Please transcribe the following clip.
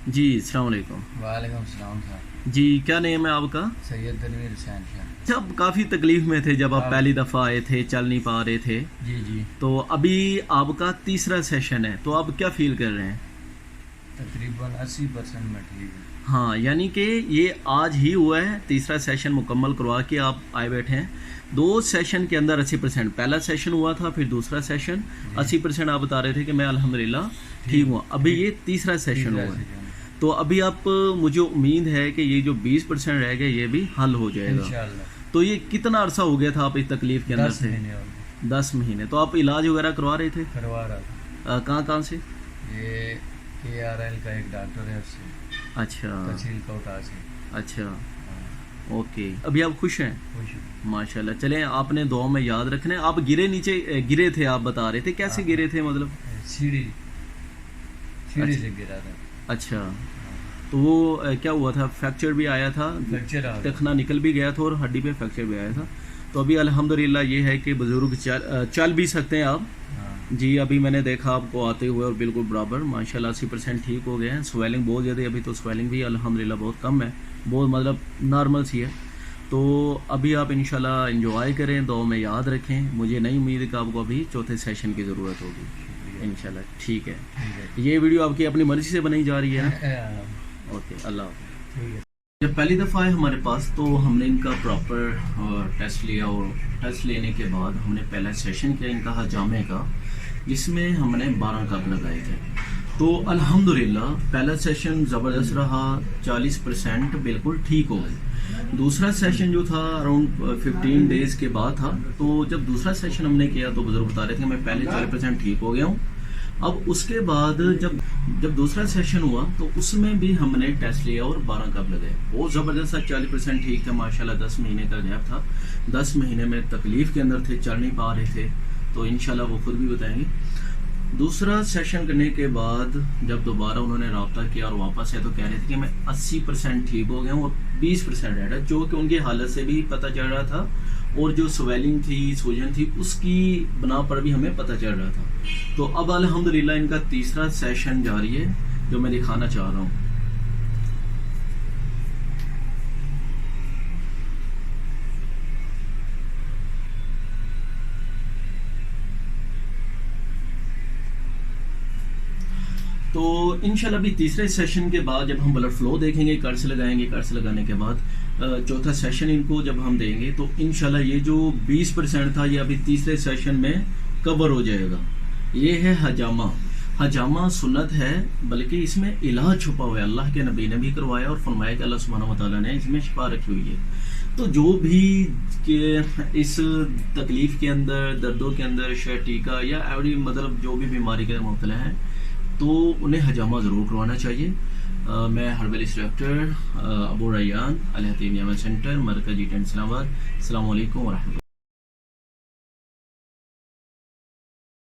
जी अस्सलाम वालेकुम। वालेकुम सलाम साहब। जी क्या नेम है आपका? सैयद तनवीर हुसैन शाह। जब काफ़ी तकलीफ में थे जब आप आप पहली दफ़ा आए थे, चल नहीं पा रहे थे, जी जी। तो अभी आपका तीसरा सेशन है, तो आप क्या फील कर रहे हैं? तकरीबन 80% में ठीक है। हाँ, यानी कि ये आज ही हुआ है, तीसरा सेशन मुकम्मल करवा के आप आए बैठे हैं। दो सेशन के अंदर 80%, पहला सेशन हुआ था, फिर दूसरा सेशन जी 80% आप बता रहे थे कि मैं अल्हम्दुलिल्लाह ठीक हूँ। अभी ये तीसरा सेशन तीसरा हुआ है, सेशन तो अभी आप मुझे उम्मीद है कि ये जो 20% रह गया ये भी हल हो जाएगा। इंशाल्लाह। तो ये कितना अरसा हो गया था आप इस तकलीफ के अंदर 10 थे? महीने हो गए 10 महीने। तो आप इलाज वगैरह करवा रहे थे? करवा रहा था। कहाँ कहाँ से? ये KRL का एक डॉक्टर है उससे, अच्छा तहसील कोटा से। अच्छा, हाँ, ओके। अभी आप खुश हैं? खुश हूँ। माशाल्लाह। चलें, आपने दुआ में याद रखना है। आप गिरे नीचे, गिरे थे आप बता रहे थे, कैसे हाँ, गिरे थे मतलब? सीढ़ी सीढ़ी अच्छा से गिरा था। अच्छा। हाँ, तो वो क्या हुआ था? फ्रैक्चर भी आया था? फ्रैक्चर आ गया। टखना निकल भी गया था और हड्डी पे फ्रैक्चर भी आया था। तो अभी अल्हम्दुलिल्लाह ये है कि बुजुर्ग चल भी सकते हैं आप। हाँ जी, अभी मैंने देखा आपको आते हुए और बिल्कुल बराबर माशाल्लाह 80% ठीक हो गए हैं। स्वेलिंग बहुत ज़्यादा है, अभी तो स्वेलिंग भी अल्हम्दुलिल्लाह बहुत कम है, बहुत मतलब नॉर्मल सी है। तो अभी आप इंशाल्लाह एंजॉय करें, दुआ में याद रखें। मुझे नहीं उम्मीद है कि आपको अभी चौथे सेशन की ज़रूरत होगी। शुक्रिया। इंशाल्लाह ठीक है। ठीक ये वीडियो आपकी अपनी मर्ज़ी से बनाई जा रही है ना? है। ओके, अल्लाह हाफ़िज़। ठीक है। जब पहली दफ़ा आए हमारे पास तो हमने इनका प्रॉपर टेस्ट लिया और टेस्ट लेने के बाद हमने पहला सेशन किया इनका हजामे का, जिसमें हमने 12 कप लगाए थे। तो अल्हम्दुलिल्लाह पहला सेशन ज़बरदस्त रहा, 40% बिल्कुल ठीक हो गए। दूसरा सेशन जो था अराउंड 15 डेज़ के बाद था। तो जब दूसरा सेशन हमने किया तो बुजुर्ग बता रहे थे मैं पहले 40% ठीक हो गया हूँ। अब उसके बाद जब जब दूसरा सेशन हुआ तो उसमें भी हमने टेस्ट लिया और 12 कप लगाए, बहुत ज़बरदस्त था, 40% ठीक था माशाल्लाह। 10 महीने का गैप था, 10 महीने में तकलीफ़ के अंदर थे, चल नहीं पा रहे थे, तो इंशाल्लाह वो खुद भी बताएंगे। दूसरा सेशन करने के बाद जब दोबारा उन्होंने रब्ता किया और वापस है तो कह रहे थे कि मैं 80% ठीक हो गया हूँ और 20% रह रहा, जो कि उनकी हालत से भी पता चल रहा था और जो स्वेलिंग थी, सूजन थी, उसकी बना पर भी हमें पता चल रहा था। तो अब अल्हम्दुलिल्लाह इनका तीसरा सेशन जारी है जो मैं दिखाना चाह रहा हूँ। तो इंशाल्लाह भी तीसरे सेशन के बाद जब हम ब्लड फ्लो देखेंगे, कर्स लगाएंगे, कर्स लगाने के बाद चौथा सेशन इनको जब हम देंगे तो इंशाल्लाह ये जो 20% था ये अभी तीसरे सेशन में कवर हो जाएगा। ये है हजामा। हजामा सुन्नत है, बल्कि इसमें इलाज छुपा हुआ है। अल्लाह के नबी ने भी करवाया और फरमाया कि अल्लाह सुब्हानहू व तआला ने इसमें शिफा रखी हुई है। तो जो भी के इस तकलीफ के अंदर, दर्दों के अंदर शर्टिका या एवरी मतलब जो भी बीमारी के मुब्तला है तो उन्हें हजामा ज़रूर करवाना चाहिए। मैं हर्बलिस्ट डॉक्टर अबू रैयान अल हतीम यामा सेंटर, मरकज़ ईटन इस्लामाबाद। अस्सलाम वालेकुम व रहमतुल्लाह।